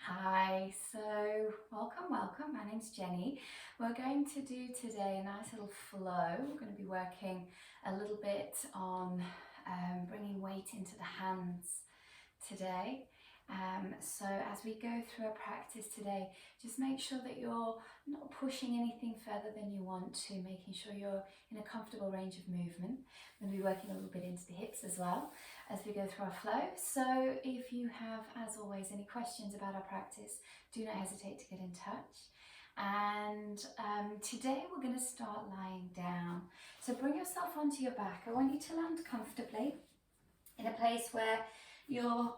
Hi, so welcome. My name's Jenny. We're going to do today a nice little flow. We're going to be working a little bit on bringing weight into the hands today. So as we go through our practice today, just make sure that you're not pushing anything further than you want to, making sure you're in a comfortable range of movement. We're going to be working a little bit into the hips as well as we go through our flow. So if you have, as always, any questions about our practice, do not hesitate to get in touch. And today we're going to start lying down. So bring yourself onto your back. I want you to land comfortably in a place where your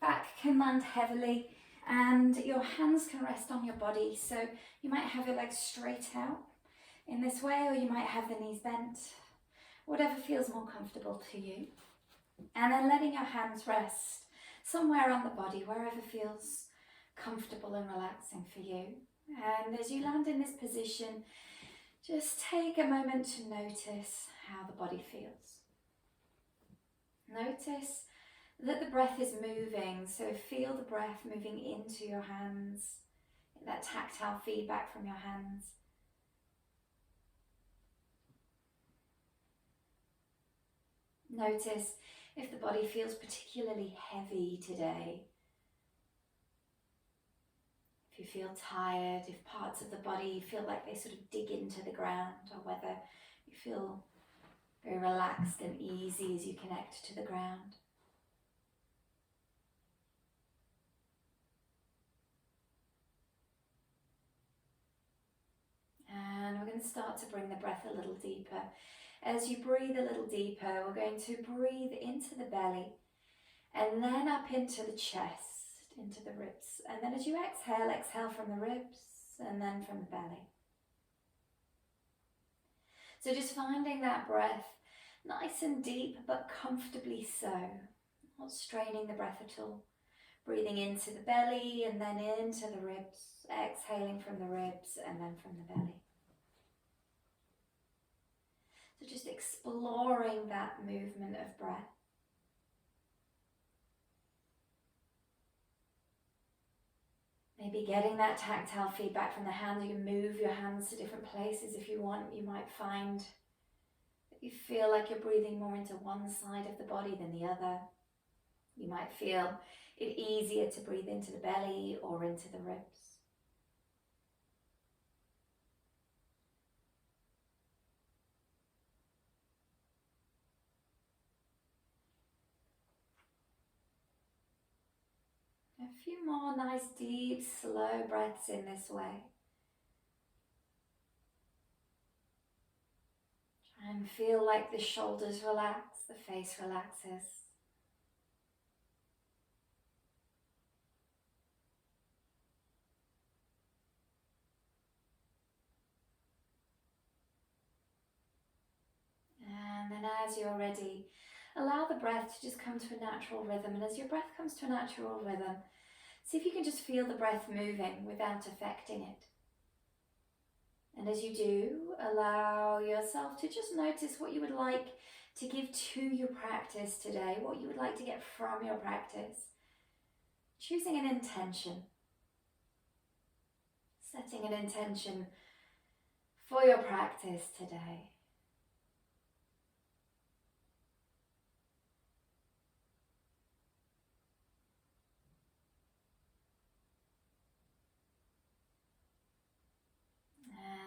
back can land heavily and your hands can rest on your body. So you might have your legs straight out in this way, or you might have the knees bent, whatever feels more comfortable to you. And then letting your hands rest somewhere on the body, wherever feels comfortable and relaxing for you. And as you land in this position, just take a moment to notice how the body feels. Notice that the breath is moving, so feel the breath moving into your hands, that tactile feedback from your hands. Notice if the body feels particularly heavy today. If you feel tired, if parts of the body feel like they sort of dig into the ground, or whether you feel very relaxed and easy as you connect to the ground. And we're going to start to bring the breath a little deeper. As you breathe a little deeper, we're going to breathe into the belly and then up into the chest, into the ribs. And then as you exhale, exhale from the ribs and then from the belly. So just finding that breath nice and deep, but comfortably so. Not straining the breath at all. Breathing into the belly and then into the ribs. Exhaling from the ribs and then from the belly. So just exploring that movement of breath. Maybe getting that tactile feedback from the hands. You can move your hands to different places if you want. You might find that you feel like you're breathing more into one side of the body than the other. You might feel it easier to breathe into the belly or into the ribs. A few more nice, deep, slow breaths in this way. Try and feel like the shoulders relax, the face relaxes. And then as you're ready, allow the breath to just come to a natural rhythm. And as your breath comes to a natural rhythm, see if you can just feel the breath moving without affecting it. And as you do, allow yourself to just notice what you would like to give to your practice today, what you would like to get from your practice. Choosing an intention. Setting an intention for your practice today.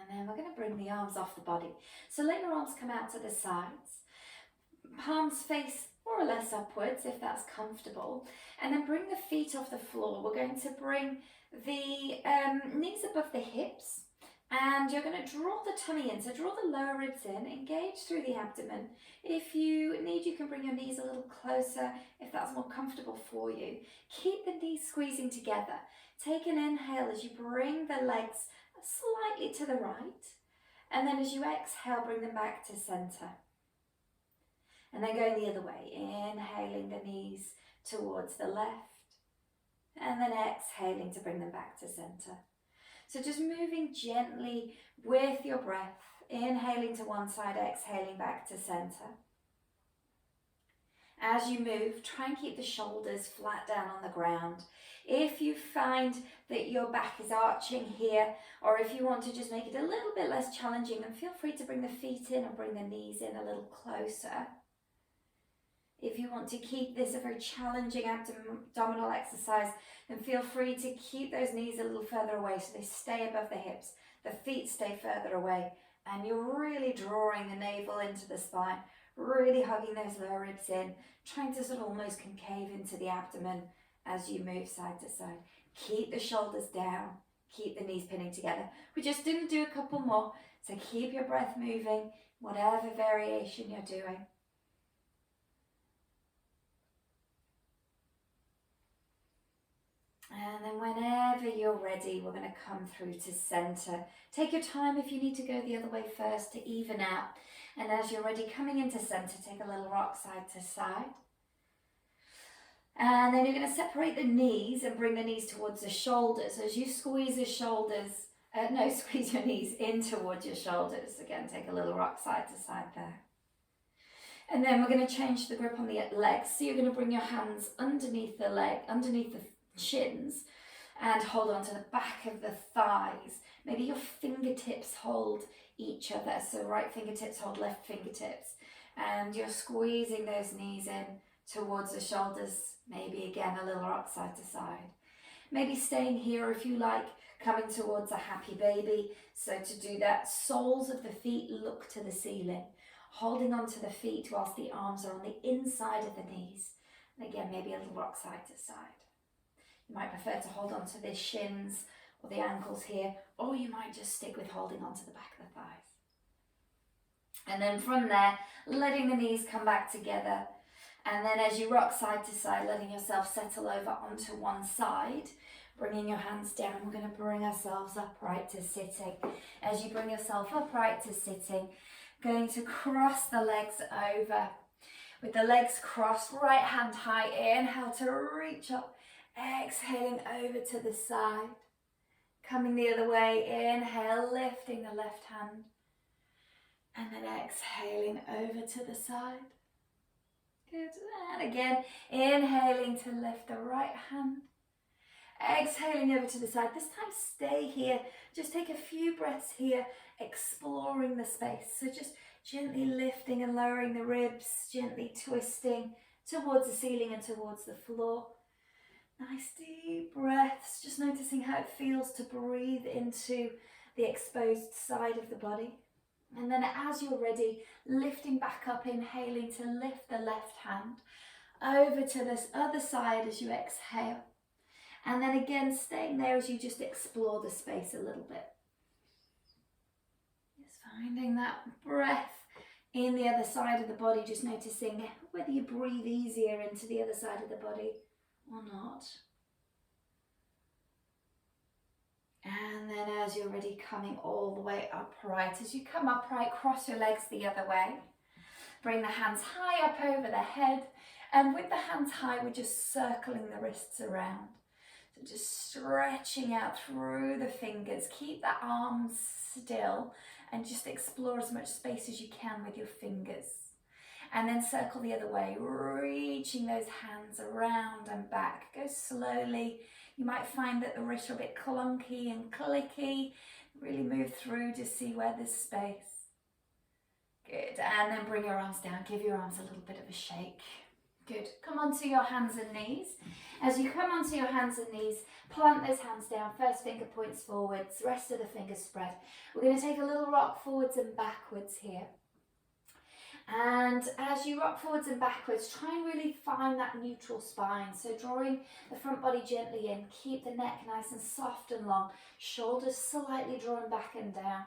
And then we're going to bring the arms off the body. So let your arms come out to the sides. Palms face more or less upwards if that's comfortable. And then bring the feet off the floor. We're going to bring the knees above the hips. And you're going to draw the tummy in. So draw the lower ribs in, engage through the abdomen. If you need, you can bring your knees a little closer if that's more comfortable for you. Keep the knees squeezing together. Take an inhale as you bring the legs slightly to the right. And then as you exhale, bring them back to center. And then going the other way, inhaling the knees towards the left. And then exhaling to bring them back to center. So just moving gently with your breath, inhaling to one side, exhaling back to center. As you move, try and keep the shoulders flat down on the ground. If you find that your back is arching here, or if you want to just make it a little bit less challenging, then feel free to bring the feet in and bring the knees in a little closer. If you want to keep this a very challenging abdominal exercise, then feel free to keep those knees a little further away so they stay above the hips, the feet stay further away, and you're really drawing the navel into the spine, really hugging those lower ribs in, trying to sort of almost concave into the abdomen as you move side to side. Keep the shoulders down, keep the knees pinning together. We just didn't do a couple more, so keep your breath moving, whatever variation you're doing. And then whenever you're ready, we're going to come through to center. Take your time if you need to go the other way first to even out. And as you're ready, coming into center, take a little rock side to side. And then you're going to separate the knees and bring the knees towards the shoulders. As you squeeze the shoulders, squeeze your knees in towards your shoulders. Again, take a little rock side to side there. And then we're going to change the grip on the legs. So you're going to bring your hands underneath the leg, underneath the shins, and hold on to the back of the thighs. Maybe your fingertips hold each other. So right fingertips hold left fingertips. And you're squeezing those knees in towards the shoulders. Maybe again a little rock side to side. Maybe staying here if you like, coming towards a happy baby. So to do that, soles of the feet look to the ceiling, holding onto the feet whilst the arms are on the inside of the knees. And again, maybe a little rock side to side. You might prefer to hold onto the shins or the ankles here, or you might just stick with holding onto the back of the thighs. And then from there, letting the knees come back together. And then as you rock side to side, letting yourself settle over onto one side, bringing your hands down, we're going to bring ourselves upright to sitting. As you bring yourself upright to sitting, going to cross the legs over. With the legs crossed, right hand high, inhale to reach up, exhaling over to the side. Coming the other way, inhale, lifting the left hand. And then exhaling over to the side. Good, and again, inhaling to lift the right hand. Exhaling over to the side. This time stay here. Just take a few breaths here, exploring the space. So just gently lifting and lowering the ribs, gently twisting towards the ceiling and towards the floor. Nice deep breaths, just noticing how it feels to breathe into the exposed side of the body. And then as you're ready, lifting back up, inhaling to lift the left hand over to this other side as you exhale. And then again, staying there as you just explore the space a little bit. Just finding that breath in the other side of the body, just noticing whether you breathe easier into the other side of the body or not. And then as you're ready, coming all the way upright. As you come upright, cross your legs the other way. Bring the hands high up over the head. And with the hands high, we're just circling the wrists around. So just stretching out through the fingers. Keep the arms still and just explore as much space as you can with your fingers. And then circle the other way, reaching those hands around and back. Go slowly. You might find that the wrists are a bit clunky and clicky. Really move through to see where there's space. Good, and then bring your arms down. Give your arms a little bit of a shake. Good, come onto your hands and knees. As you come onto your hands and knees, plant those hands down. First finger points forwards, rest of the fingers spread. We're going to take a little rock forwards and backwards here. And as you rock forwards and backwards, try and really find that neutral spine. So drawing the front body gently in, keep the neck nice and soft and long, shoulders slightly drawn back and down.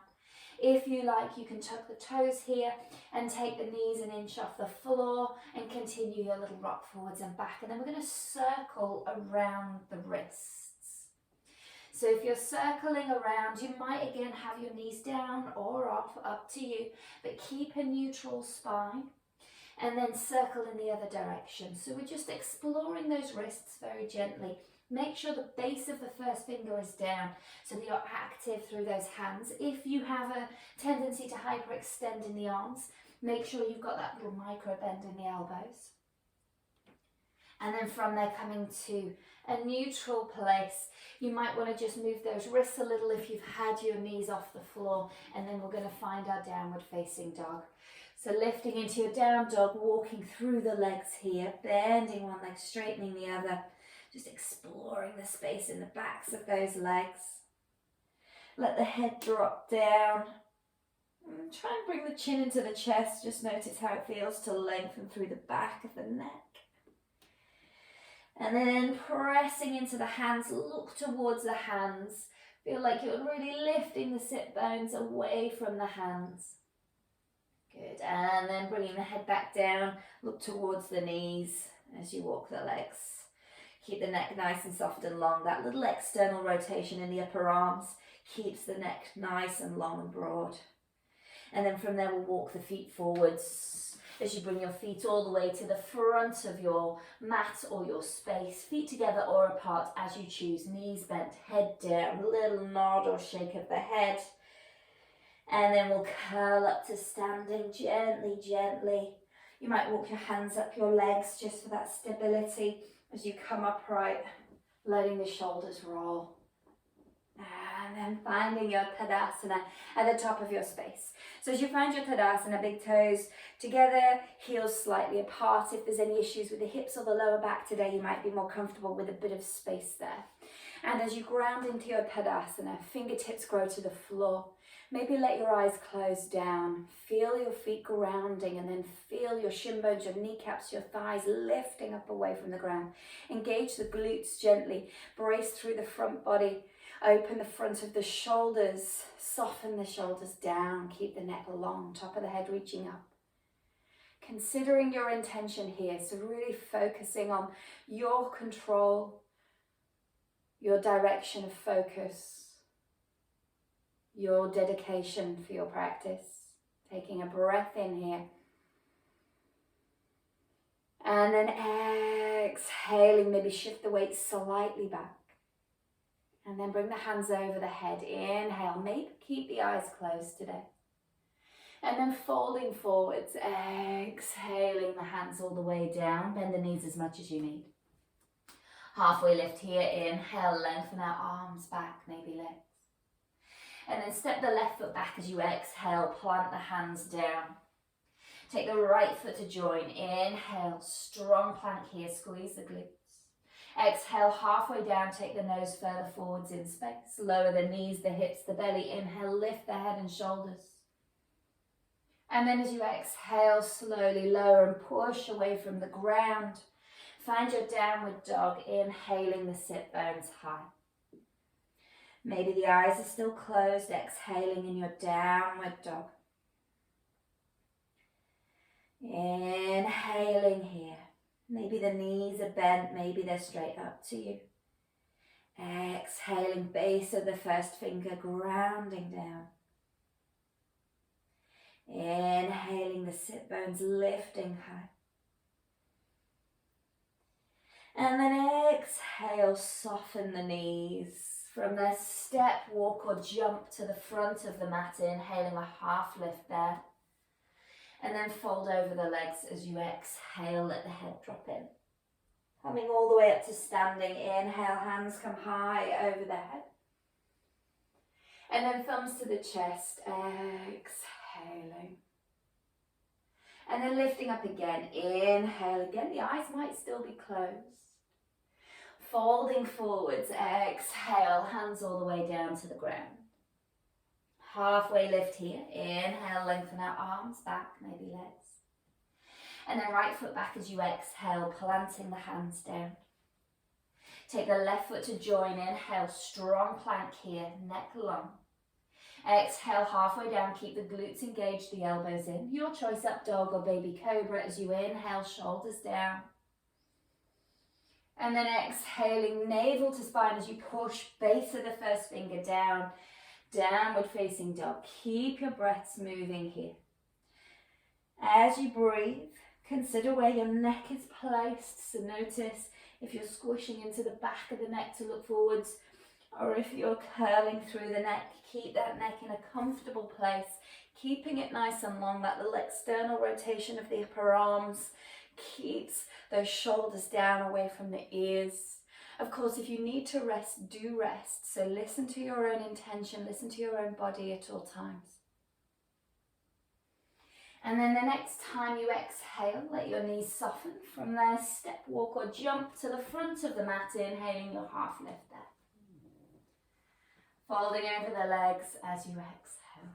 If you like, you can tuck the toes here and take the knees an inch off the floor and continue your little rock forwards and back. And then we're going to circle around the wrists. So if you're circling around, you might again have your knees down or off, up to you, but keep a neutral spine and then circle in the other direction. So we're just exploring those wrists very gently. Make sure the base of the first finger is down so that you're active through those hands. If you have a tendency to hyperextend in the arms, make sure you've got that little micro bend in the elbows. And then from there, coming to a neutral place. You might want to just move those wrists a little if you've had your knees off the floor. And then we're going to find our downward facing dog. So lifting into your down dog, walking through the legs here, bending one leg, straightening the other. Just exploring the space in the backs of those legs. Let the head drop down. And try and bring the chin into the chest. Just notice how it feels to lengthen through the back of the neck. And then pressing into the hands, look towards the hands. Feel like you're really lifting the sit bones away from the hands. Good, and then bringing the head back down, look towards the knees as you walk the legs. Keep the neck nice and soft and long. That little external rotation in the upper arms keeps the neck nice and long and broad. And then from there we'll walk the feet forwards as you bring your feet all the way to the front of your mat or your space. Feet together or apart as you choose. Knees bent, head down, little nod or shake of the head. And then we'll curl up to standing gently, gently. You might walk your hands up your legs just for that stability as you come upright, letting the shoulders roll. And then finding your Tadasana at the top of your space. So as you find your Tadasana, big toes together, heels slightly apart. If there's any issues with the hips or the lower back today, you might be more comfortable with a bit of space there. And as you ground into your Tadasana, fingertips grow to the floor. Maybe let your eyes close down. Feel your feet grounding and then feel your shin bones, your kneecaps, your thighs lifting up away from the ground. Engage the glutes gently. Brace through the front body. Open the front of the shoulders. Soften the shoulders down. Keep the neck long. Top of the head reaching up. Considering your intention here. So really focusing on your control, your direction of focus, your dedication for your practice. Taking a breath in here. And then exhaling, maybe shift the weight slightly back. And then bring the hands over the head. Inhale, maybe keep the eyes closed today. And then folding forwards, exhaling the hands all the way down. Bend the knees as much as you need. Halfway lift here, inhale, lengthen our arms back, maybe legs. And then step the left foot back as you exhale, plant the hands down. Take the right foot to join. Inhale, strong plank here, squeeze the glutes. Exhale, halfway down, take the nose further forwards in space. Lower the knees, the hips, the belly. Inhale, lift the head and shoulders. And then as you exhale, slowly lower and push away from the ground. Find your downward dog, inhaling the sit bones high. Maybe the eyes are still closed, exhaling in your downward dog. Inhaling here. Maybe the knees are bent, maybe they're straight up to you. Exhaling, base of the first finger grounding down. Inhaling the sit bones lifting high. And then exhale, soften the knees. From there, step, walk or jump to the front of the mat, inhaling a half lift there. And then fold over the legs as you exhale, let the head drop in. Coming all the way up to standing, inhale, hands come high over the head. And then thumbs to the chest, exhaling. And then lifting up again, inhale again, the eyes might still be closed. Folding forwards, exhale, hands all the way down to the ground. Halfway lift here, inhale, lengthen our arms back, maybe legs. And then right foot back as you exhale, planting the hands down. Take the left foot to join, inhale, strong plank here, neck long. Exhale, halfway down, keep the glutes engaged, the elbows in. Your choice, up dog or baby cobra as you inhale, shoulders down. And then exhaling, navel to spine as you push base of the first finger down, downward facing dog. Keep your breaths moving here. As you breathe, consider where your neck is placed. So notice if you're squishing into the back of the neck to look forwards, or if you're curling through the neck, keep that neck in a comfortable place, keeping it nice and long, that little external rotation of the upper arms, keeps those shoulders down away from the ears. Of course, if you need to rest, do rest. So listen to your own intention, listen to your own body at all times. And then the next time you exhale, let your knees soften. From there, step, walk or jump to the front of the mat, inhaling your half lift there. Folding over the legs as you exhale.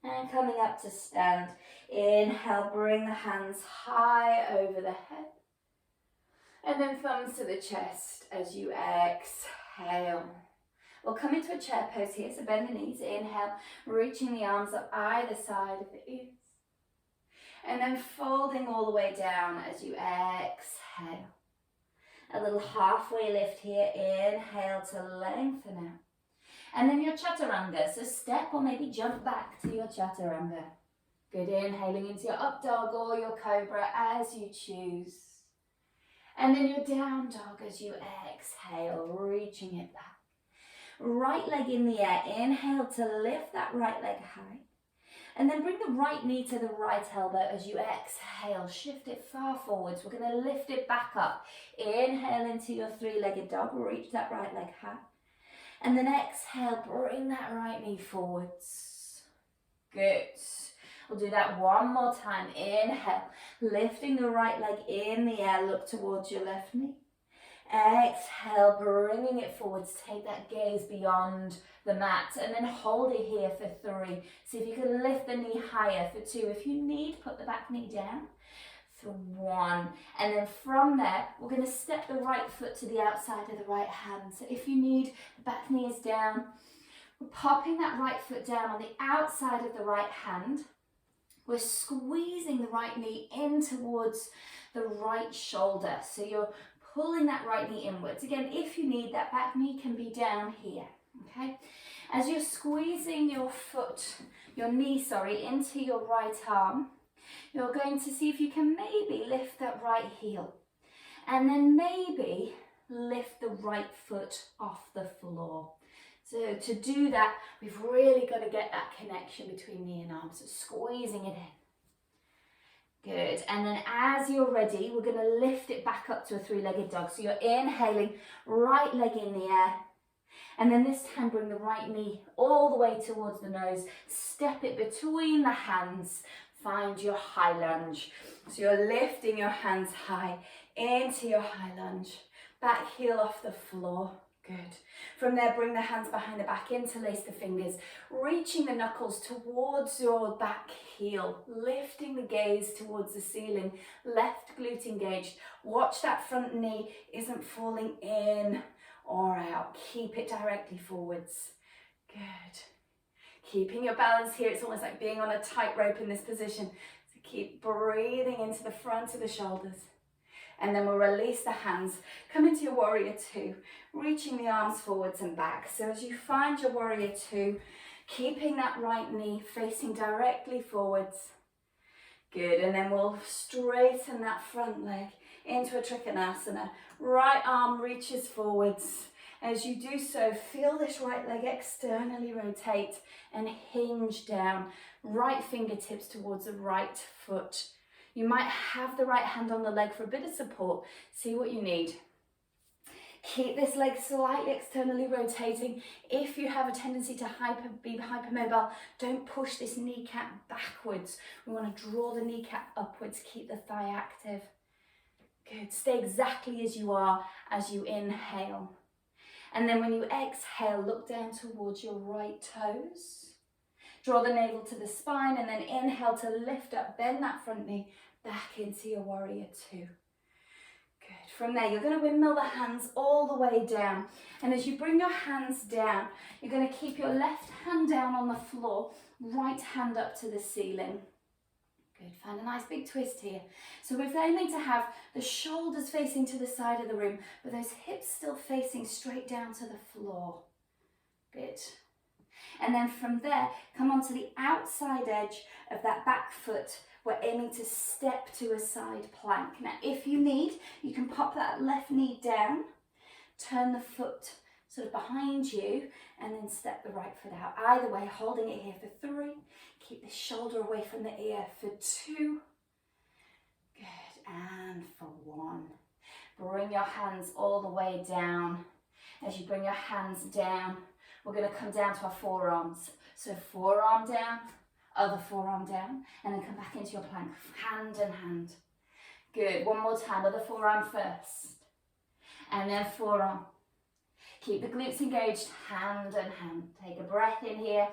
And coming up to stand. Inhale, bring the hands high over the head. And then thumbs to the chest as you exhale. We'll come into a chair pose here, so bend the knees, inhale, reaching the arms up either side of the ears. And then folding all the way down as you exhale. A little halfway lift here, inhale to lengthen out. And then your chaturanga, so step or maybe jump back to your chaturanga. Good, inhaling into your up dog or your cobra as you choose. And then your down dog as you exhale, reaching it back. Right leg in the air, inhale to lift that right leg high. And then bring the right knee to the right elbow as you exhale, shift it far forwards. We're going to lift it back up. Inhale into your three-legged dog, reach that right leg high. And then exhale, bring that right knee forwards. Good. We'll do that one more time. Inhale, lifting the right leg in the air, look towards your left knee. Exhale, bringing it forwards, take that gaze beyond the mat and then hold it here for 3. See if you can lift the knee higher for 2. If you need, put the back knee down for 1. And then from there, we're going to step the right foot to the outside of the right hand. So if you need, the back knee is down. We're popping that right foot down on the outside of the right hand. We're squeezing the right knee in towards the right shoulder. So you're pulling that right knee inwards. Again, if you need, that back knee can be down here, okay? As you're squeezing your knee, into your right arm, you're going to see if you can maybe lift that right heel. And then maybe lift the right foot off the floor. So to do that, we've really got to get that connection between knee and arm, so squeezing it in. Good, and then as you're ready, we're going to lift it back up to a three-legged dog. So you're inhaling, right leg in the air, and then this time bring the right knee all the way towards the nose, step it between the hands, find your high lunge. So you're lifting your hands high into your high lunge, back heel off the floor. Good. From there, bring the hands behind the back, interlace the fingers, reaching the knuckles towards your back heel, lifting the gaze towards the ceiling, left glute engaged. Watch that front knee isn't falling in or out. Keep it directly forwards. Good. Keeping your balance here. It's almost like being on a tightrope in this position. So keep breathing into the front of the shoulders. And then we'll release the hands, come into your warrior 2, reaching the arms forwards and back. So as you find your warrior 2, keeping that right knee facing directly forwards. Good, and then we'll straighten that front leg into a Trikonasana. Right arm reaches forwards. As you do so, feel this right leg externally rotate and hinge down. Right fingertips towards the right foot. You might have the right hand on the leg for a bit of support. See what you need. Keep this leg slightly externally rotating. If you have a tendency to be hypermobile, don't push this kneecap backwards. We want to draw the kneecap upwards, keep the thigh active. Good, stay exactly as you are as you inhale. And then when you exhale, look down towards your right toes. Draw the navel to the spine and then inhale to lift up, bend that front knee back into your warrior 2. Good. From there, you're going to windmill the hands all the way down. And as you bring your hands down, you're going to keep your left hand down on the floor, right hand up to the ceiling. Good. Find a nice big twist here. So we're aiming to have the shoulders facing to the side of the room, but those hips still facing straight down to the floor. Good. And then from there, come onto the outside edge of that back foot. We're aiming to step to a side plank. Now, if you need, you can pop that left knee down, turn the foot sort of behind you, and then step the right foot out. Either way, holding it here for 3. Keep the shoulder away from the ear for 2. Good. and for 1. Bring your hands all the way down. As you bring your hands down, we're going to come down to our forearms. So forearm down, other forearm down, and then come back into your plank, hand and hand. Good, one more time, other forearm first, and then forearm. Keep the glutes engaged, hand and hand. Take a breath in here,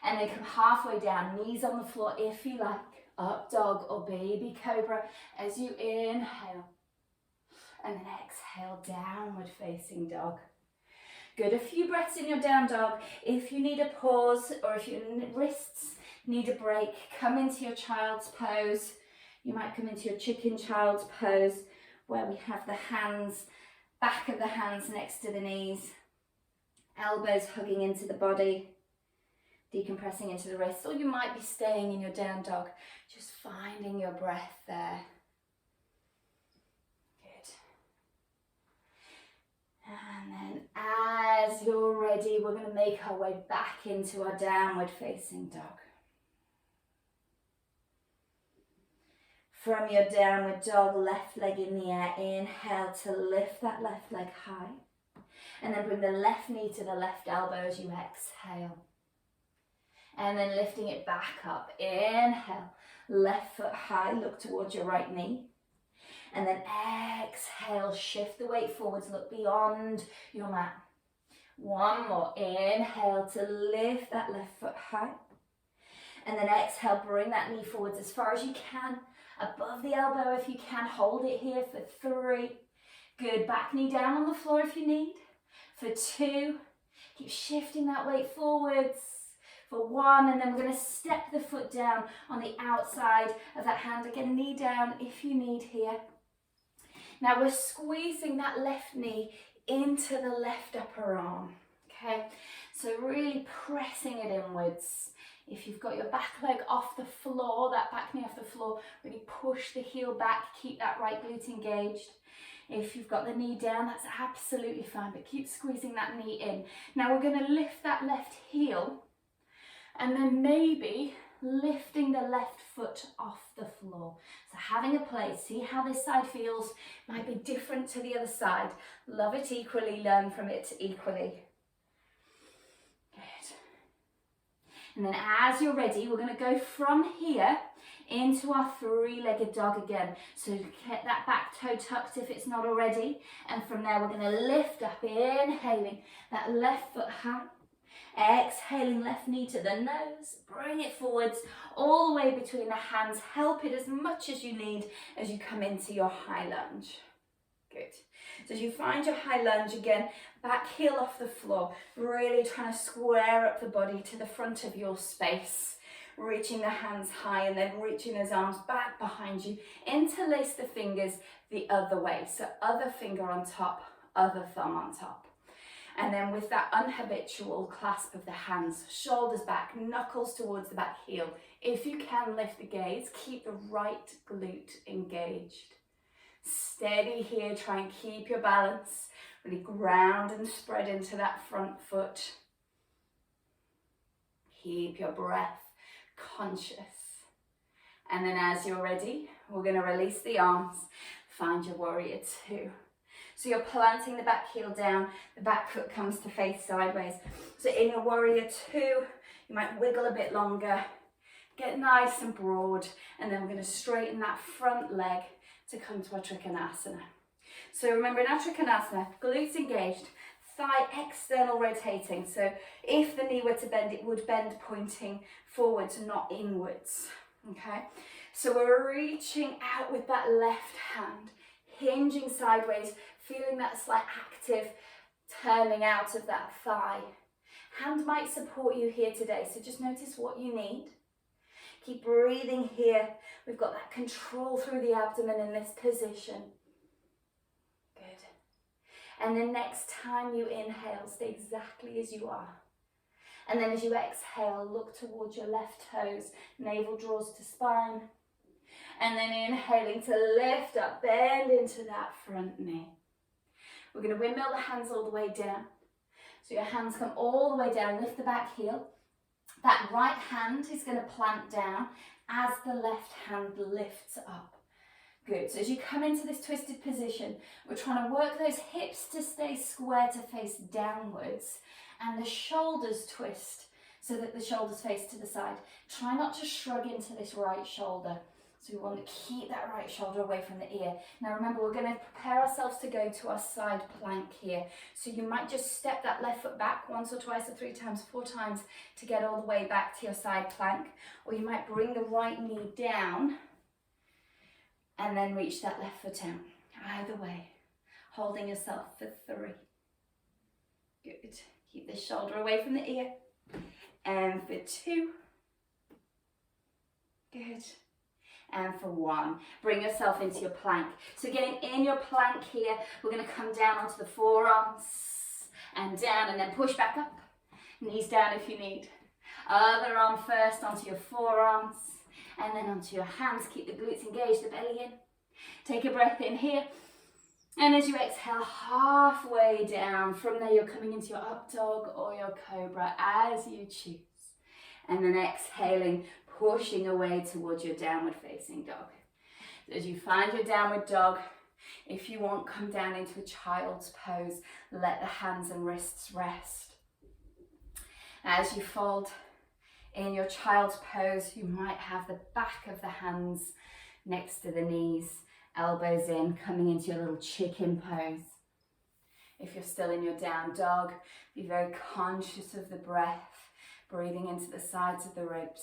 and then come halfway down, knees on the floor if you like, up dog or baby cobra as you inhale, and then exhale, downward facing dog. Good, a few breaths in your down dog. If you need a pause or if your wrists need a break, come into your child's pose. You might come into your chicken child's pose where we have the hands, back of the hands next to the knees, elbows hugging into the body, decompressing into the wrists, or you might be staying in your down dog, just finding your breath there. Good. And then as you're ready, we're going to make our way back into our downward facing dog. From your downward dog, left leg in the air, inhale to lift that left leg high. And then bring the left knee to the left elbow as you exhale. And then lifting it back up, inhale, left foot high, look towards your right knee. And then exhale, shift the weight forwards, look beyond your mat. One more, inhale to lift that left foot high. And then exhale, bring that knee forwards as far as you can. Above the elbow if you can, hold it here for 3. Good, back knee down on the floor if you need. For 2, keep shifting that weight forwards. For 1, and then we're going to step the foot down on the outside of that hand. Again, knee down if you need here. Now we're squeezing that left knee into the left upper arm, okay? So really pressing it inwards. If you've got your back leg off the floor, that back knee off the floor, really push the heel back, keep that right glute engaged. If you've got the knee down, that's absolutely fine, but keep squeezing that knee in. Now we're going to lift that left heel, and then maybe lifting the left foot off the floor. So having a play, see how this side feels, might be different to the other side. Love it equally, learn from it equally. Good. And then as you're ready, we're going to go from here into our 3-legged dog again. So get that back toe tucked if it's not already. And from there, we're going to lift up, inhaling that left foot high. Exhaling left knee to the nose, bring it forwards all the way between the hands. Help it as much as you need as you come into your high lunge. Good. So as you find your high lunge again, back heel off the floor, really trying to square up the body to the front of your space. Reaching the hands high and then reaching those arms back behind you. Interlace the fingers the other way. So other finger on top, other thumb on top. And then with that unhabitual clasp of the hands, shoulders back, knuckles towards the back heel. If you can, lift the gaze, keep the right glute engaged. Steady here, try and keep your balance. Really ground and spread into that front foot. Keep your breath conscious. And then as you're ready, we're going to release the arms. Find your warrior 2. So you're planting the back heel down, the back foot comes to face sideways. So in your warrior 2, you might wiggle a bit longer, get nice and broad, and then we're going to straighten that front leg to come to our Trikonasana. So remember in our Trikonasana, glutes engaged, thigh external rotating. So if the knee were to bend, it would bend pointing forwards, not inwards. Okay? So we're reaching out with that left hand, hinging sideways, feeling that slight active turning out of that thigh. Hand might support you here today, so just notice what you need. Keep breathing here. We've got that control through the abdomen in this position. Good. And then next time you inhale, stay exactly as you are. And then as you exhale, look towards your left toes, navel draws to spine. And then inhaling to lift up, bend into that front knee. We're going to windmill the hands all the way down. So your hands come all the way down, lift the back heel. That right hand is going to plant down as the left hand lifts up. Good. So as you come into this twisted position, we're trying to work those hips to stay square to face downwards, and the shoulders twist so that the shoulders face to the side. Try not to shrug into this right shoulder. So we want to keep that right shoulder away from the ear. Now remember, we're going to prepare ourselves to go to our side plank here. So you might just step that left foot back once or twice or 3 times, 4 times to get all the way back to your side plank. Or you might bring the right knee down and then reach that left foot out. Either way, holding yourself for 3. Good. Keep the shoulder away from the ear. And for 2. Good. And for 1. Bring yourself into your plank. So getting in your plank here, we're going to come down onto the forearms and down, and then push back up. Knees down if you need. Other arm first onto your forearms and then onto your hands. Keep the glutes engaged, the belly in. Take a breath in here. And as you exhale, halfway down. From there, you're coming into your up dog or your cobra as you choose. And then exhaling, pushing away towards your downward facing dog. So as you find your downward dog, if you want, come down into a child's pose. Let the hands and wrists rest. As you fold in your child's pose, you might have the back of the hands next to the knees, elbows in, coming into your little chicken pose. If you're still in your down dog, be very conscious of the breath, breathing into the sides of the ribs.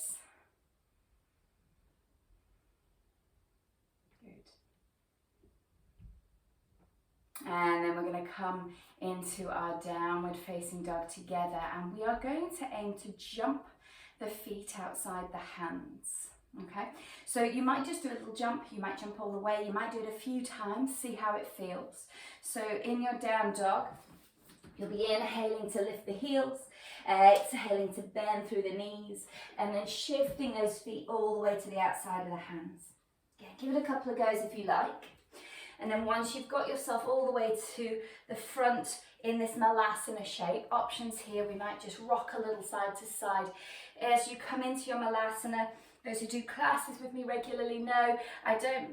Good. And then we're going to come into our downward facing dog together, and we are going to aim to jump the feet outside the hands. Okay, so you might just do a little jump, you might jump all the way, you might do it a few times, see how it feels. So in your down dog, you'll be inhaling to lift the heels, exhaling to bend through the knees, and then shifting those feet all the way to the outside of the hands. Yeah, give it a couple of goes if you like. And then once you've got yourself all the way to the front in this malasana shape, options here, we might just rock a little side to side. As you come into your malasana, those who do classes with me regularly know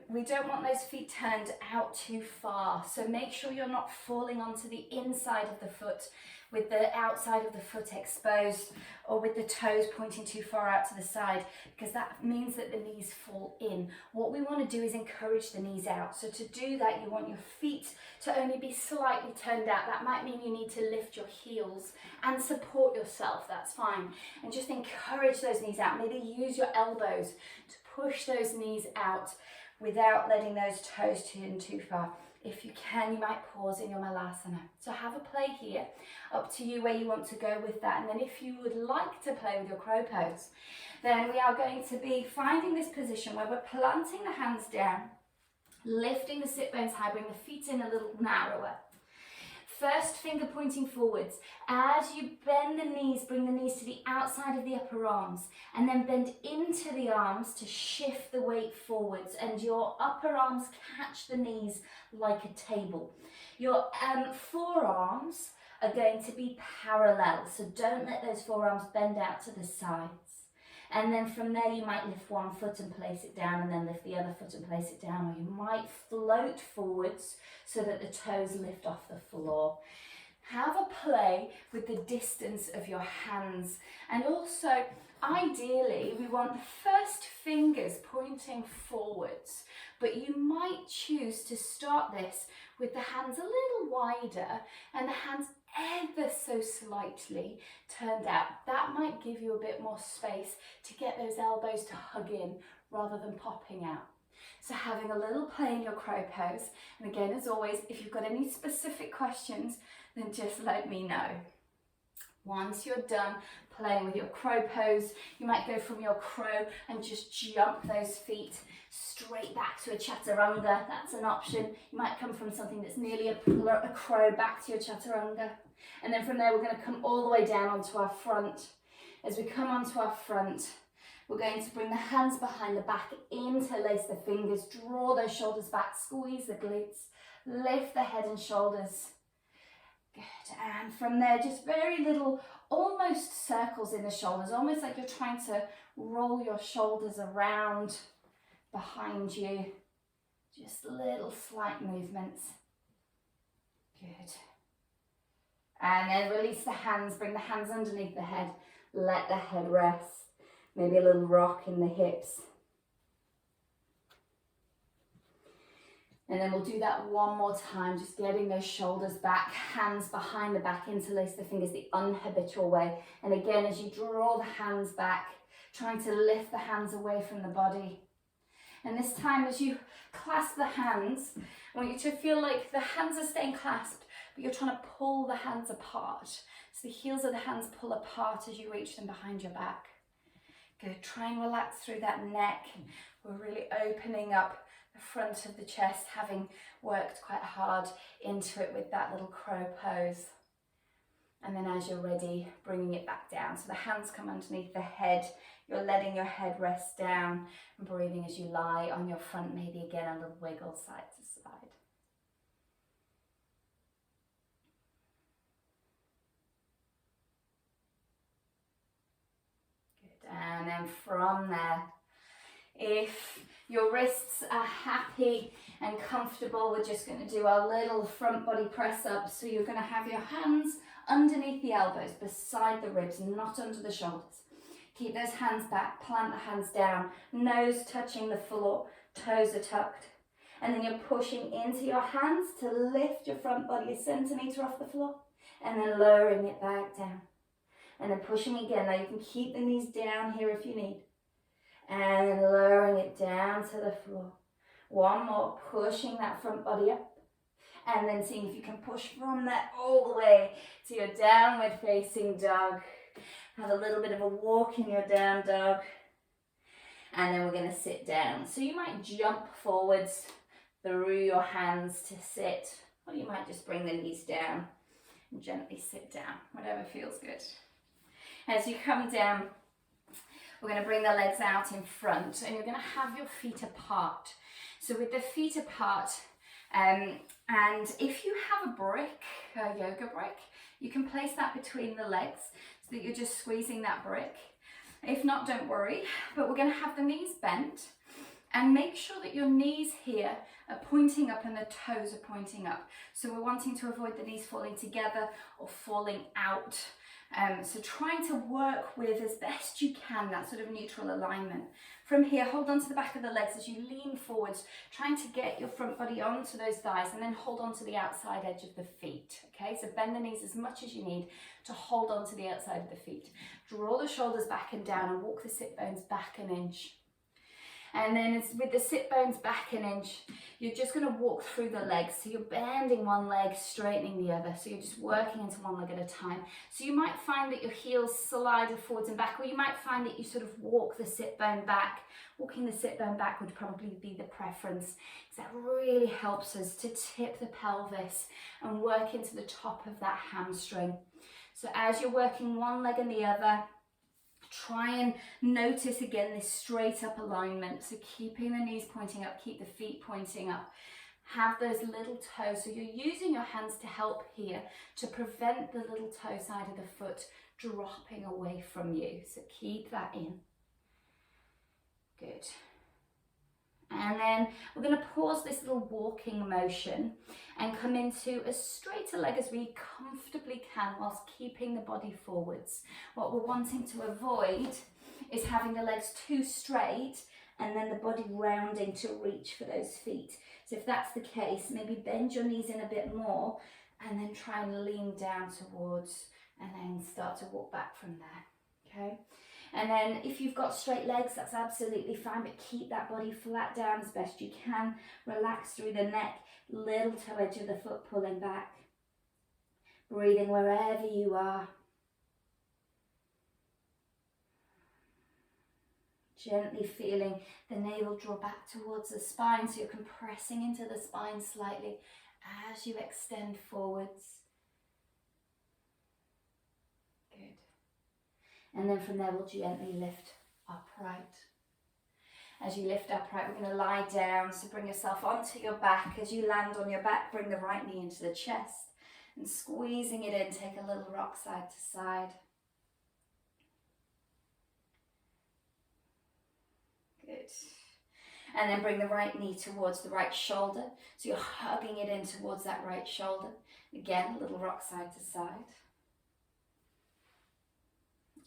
we don't want those feet turned out too far. So make sure you're not falling onto the inside of the foot with the outside of the foot exposed, or with the toes pointing too far out to the side, because that means that the knees fall in. What we want to do is encourage the knees out. So to do that, you want your feet to only be slightly turned out. That might mean you need to lift your heels and support yourself, that's fine. And just encourage those knees out. Maybe use your elbows to push those knees out without letting those toes turn too far. If you can, you might pause in your malasana. So have a play here, up to you where you want to go with that. And then if you would like to play with your crow pose, then we are going to be finding this position where we're planting the hands down, lifting the sit bones high, bring the feet in a little narrower. First finger pointing forwards. As you bend the knees, bring the knees to the outside of the upper arms, and then bend into the arms to shift the weight forwards, and your upper arms catch the knees like a table. Your forearms are going to be parallel, so don't let those forearms bend out to the sides. And then from there you might lift one foot and place it down, and then lift the other foot and place it down, or you might float forwards so that the toes lift off the floor. Have a play with the distance of your hands, and also ideally we want the first fingers pointing forwards, but you might choose to start this with the hands a little wider and the hands ever so slightly turned out. That might give you a bit more space to get those elbows to hug in rather than popping out. So having a little play in your crow pose, and again, as always, if you've got any specific questions, then just let me know. Once you're done playing with your crow pose, you might go from your crow and just jump those feet straight back to a chaturanga. That's an option. You might come from something that's nearly a crow back to your chaturanga. And then from there, we're going to come all the way down onto our front. As we come onto our front, we're going to bring the hands behind the back, interlace the fingers, draw those shoulders back, squeeze the glutes, lift the head and shoulders. Good. And from there, just very little, almost circles in the shoulders, almost like you're trying to roll your shoulders around behind you. Just little slight movements. Good. And then release the hands, bring the hands underneath the head. Let the head rest. Maybe a little rock in the hips. And then we'll do that one more time, just getting those shoulders back, hands behind the back, interlace the fingers the unhabitual way. And again, as you draw the hands back, trying to lift the hands away from the body. And this time, as you clasp the hands, I want you to feel like the hands are staying clasped, but you're trying to pull the hands apart. So the heels of the hands pull apart as you reach them behind your back. Good, try and relax through that neck. We're really opening up the front of the chest, having worked quite hard into it with that little crow pose. And then as you're ready, bringing it back down. So the hands come underneath the head. You're letting your head rest down and breathing as you lie on your front. Maybe again a little wiggle side to side. Good. And then from there, if your wrists are happy and comfortable, we're just going to do our little front body press up. So you're going to have your hands underneath the elbows, beside the ribs, not under the shoulders. Keep those hands back, plant the hands down, nose touching the floor, toes are tucked. And then you're pushing into your hands to lift your front body a centimetre off the floor, and then lowering it back down. And then pushing again. Now you can keep the knees down here if you need. And then lowering it down to the floor. One more, pushing that front body up. And then seeing if you can push from that all the way to your downward facing dog. Have a little bit of a walk in your down dog. And then we're going to sit down. So you might jump forwards through your hands to sit. Or you might just bring the knees down and gently sit down. Whatever feels good. As you come down, we're going to bring the legs out in front. And you're going to have your feet apart. So with the feet apart, and if you have a brick, a yoga brick, you can place that between the legs so that you're just squeezing that brick. If not, don't worry, but we're going to have the knees bent and make sure that your knees here are pointing up and the toes are pointing up. So we're wanting to avoid the knees falling together or falling out. So trying to work with, as best you can, that sort of neutral alignment. From here, hold on to the back of the legs as you lean forwards, trying to get your front body onto those thighs and then hold on to the outside edge of the feet. Okay, so bend the knees as much as you need to hold on to the outside of the feet. Draw the shoulders back and down and walk the sit bones back an inch. And then with the sit bones back an inch, you're just going to walk through the legs. So you're bending one leg, straightening the other. So you're just working into one leg at a time. So you might find that your heels slide forwards and back, or you might find that you sort of walk the sit bone back. Walking the sit bone back would probably be the preference, because that really helps us to tip the pelvis and work into the top of that hamstring. So as you're working one leg and the other, try and notice again this straight up alignment. So keeping the knees pointing up, keep the feet pointing up. Have those little toes. So you're using your hands to help here to prevent the little toe side of the foot dropping away from you. So keep that in. Good. And then we're going to pause this little walking motion and come into as straight a leg as we comfortably can whilst keeping the body forwards. What we're wanting to avoid is having the legs too straight and then the body rounding to reach for those feet. So if that's the case, maybe bend your knees in a bit more and then try and lean down towards and then start to walk back from there. Okay? And then if you've got straight legs, that's absolutely fine, but keep that body flat down as best you can. Relax through the neck, little toe edge of the foot pulling back. Breathing wherever you are. Gently feeling the navel draw back towards the spine, so you're compressing into the spine slightly as you extend forwards. Good. And then from there, we'll gently lift upright. As you lift upright, we're going to lie down. So bring yourself onto your back. As you land on your back, bring the right knee into the chest. And squeezing it in, take a little rock side to side. Good. And then bring the right knee towards the right shoulder. So you're hugging it in towards that right shoulder. Again, a little rock side to side.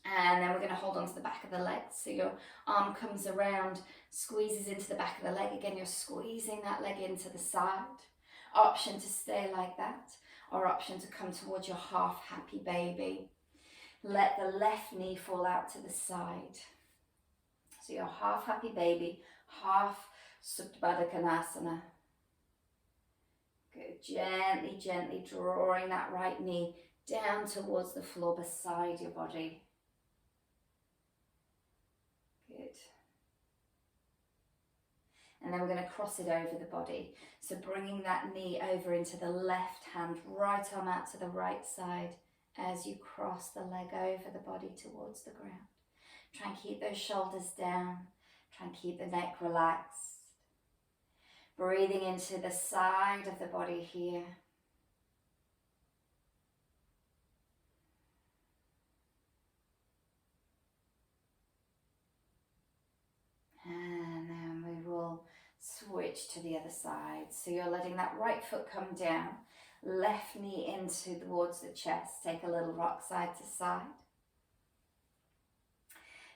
And then we're going to hold on to the back of the leg. So your arm comes around, squeezes into the back of the leg. Again, you're squeezing that leg into the side. Option to stay like that, or option to come towards your half happy baby. Let the left knee fall out to the side. So your half happy baby, half Supta Baddha Konasana. Good. Gently, gently drawing that right knee down towards the floor beside your body. Good. And then we're going to cross it over the body. So bringing that knee over into the left hand, right arm out to the right side as you cross the leg over the body towards the ground. Try and keep those shoulders down. Try and keep the neck relaxed. Breathing into the side of the body here. And then we will switch to the other side. So you're letting that right foot come down, left knee into towards the chest. Take a little rock side to side.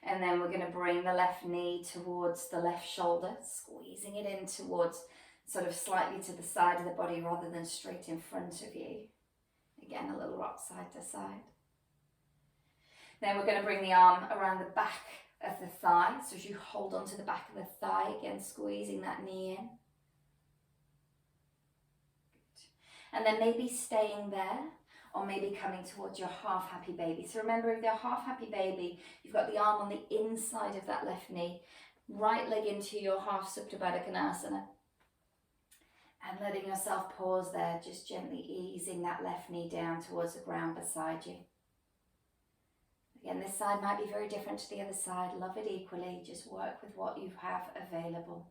And then we're going to bring the left knee towards the left shoulder, squeezing it in towards sort of slightly to the side of the body rather than straight in front of you. Again, a little rock side to side. Then we're going to bring the arm around the back of the thigh. So as you hold onto the back of the thigh, again squeezing that knee in. Good. And then maybe staying there, or maybe coming towards your half happy baby. So remember, if you're half happy baby, you've got the arm on the inside of that left knee, right leg into your half Supta Baddha Konasana. And letting yourself pause there, just gently easing that left knee down towards the ground beside you. Again, this side might be very different to the other side. Love it equally. Just work with what you have available.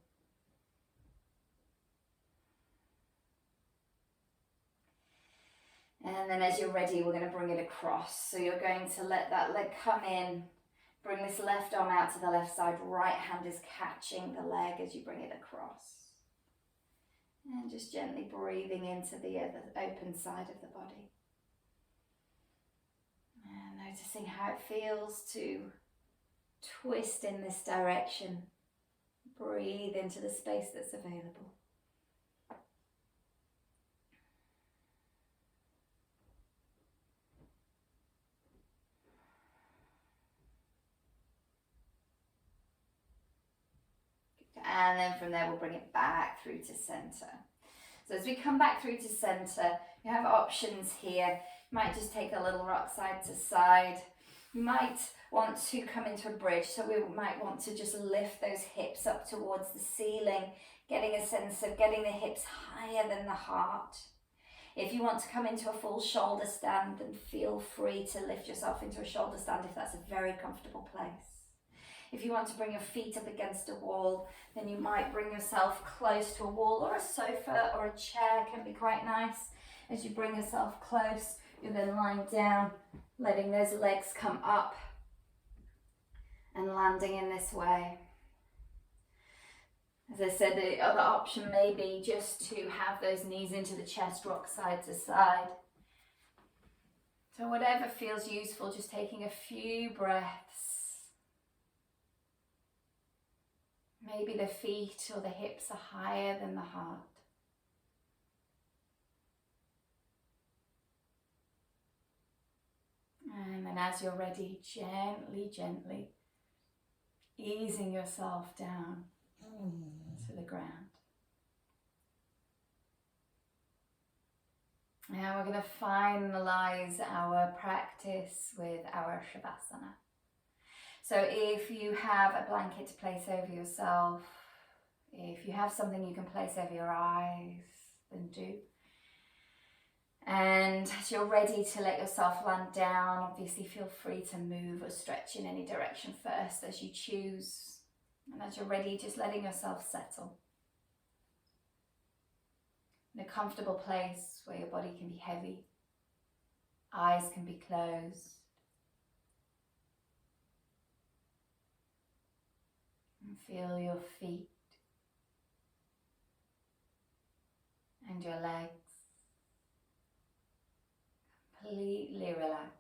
And then as you're ready, we're going to bring it across. So you're going to let that leg come in. Bring this left arm out to the left side. Right hand is catching the leg as you bring it across. And just gently breathing into the other open side of the body. And noticing how it feels to twist in this direction. Breathe into the space that's available. And then from there we'll bring it back through to center. So as we come back through to center, you have options here. You might just take a little rock side to side. You might want to come into a bridge. So we might want to just lift those hips up towards the ceiling, getting a sense of getting the hips higher than the heart. If you want to come into a full shoulder stand, then feel free to lift yourself into a shoulder stand if that's a very comfortable place. If you want to bring your feet up against a wall, then you might bring yourself close to a wall, or a sofa or a chair can be quite nice. As you bring yourself close, you're then lying down, letting those legs come up and landing in this way. As I said, the other option may be just to have those knees into the chest, rock side to side. So whatever feels useful, just taking a few breaths. Maybe the feet or the hips are higher than the heart. And then as you're ready, gently, gently easing yourself down to the ground. Now we're going to finalize our practice with our Shavasana. So if you have a blanket to place over yourself, if you have something you can place over your eyes, then do. And as you're ready to let yourself land down, obviously feel free to move or stretch in any direction first as you choose. And as you're ready, just letting yourself settle in a comfortable place where your body can be heavy, eyes can be closed. And feel your feet and your legs completely relaxed.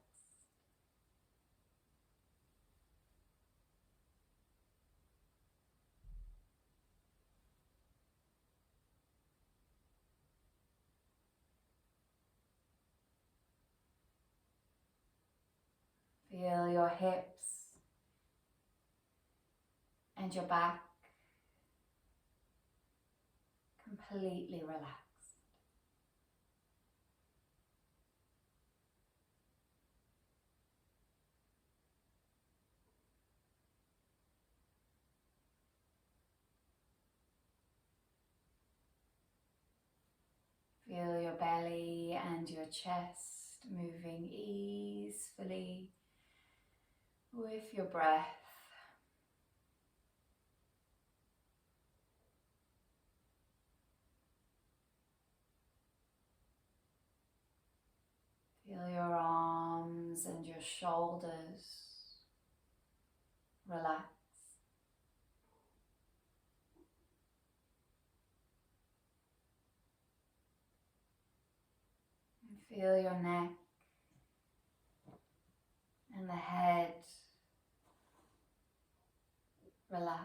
Feel your hips and your back completely relaxed. Feel your belly and your chest moving easily with your breath. Feel your arms and your shoulders relax. And feel your neck and the head relax.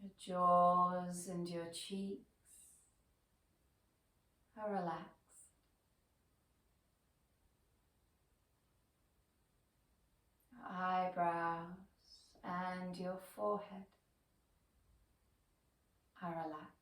Your jaws and your cheeks are relaxed. Your eyebrows and your forehead are relaxed.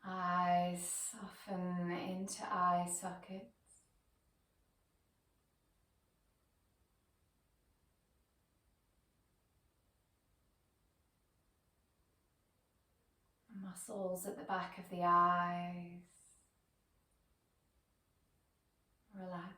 Eyes soften into eye sockets. Muscles at the back of the eyes relax.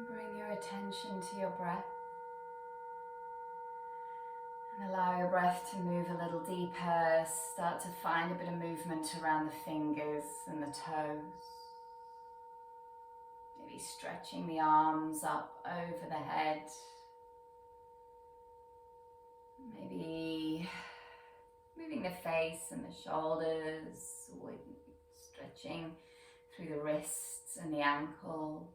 Bring your attention to your breath and allow your breath to move a little deeper. Start to find a bit of movement around the fingers and the toes. Maybe stretching the arms up over the head. Maybe moving the face and the shoulders, stretching through the wrists and the ankles.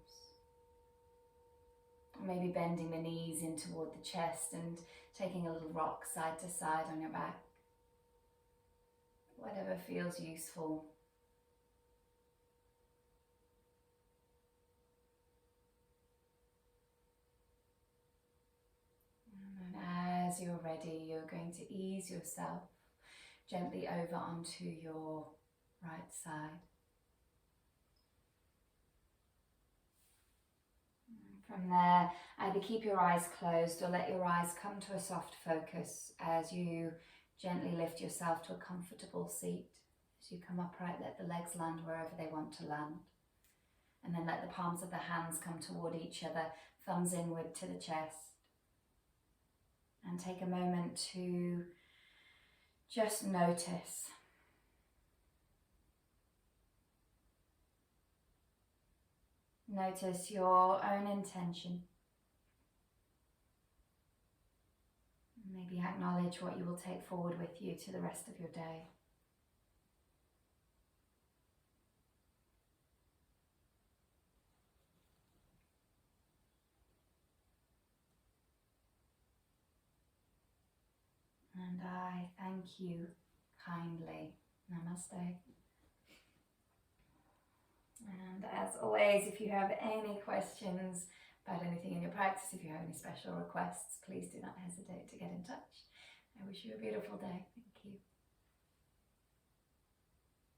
Or maybe bending the knees in toward the chest and taking a little rock side to side on your back. Whatever feels useful. And as you're ready, you're going to ease yourself gently over onto your right side. From there, either keep your eyes closed or let your eyes come to a soft focus as you gently lift yourself to a comfortable seat. As you come upright, let the legs land wherever they want to land. And then let the palms of the hands come toward each other, thumbs inward to the chest. And take a moment to just notice. Notice your own intention. Maybe acknowledge what you will take forward with you to the rest of your day. And I thank you kindly. Namaste. And as always, if you have any questions about anything in your practice, if you have any special requests, please do not hesitate to get in touch. I wish you a beautiful day.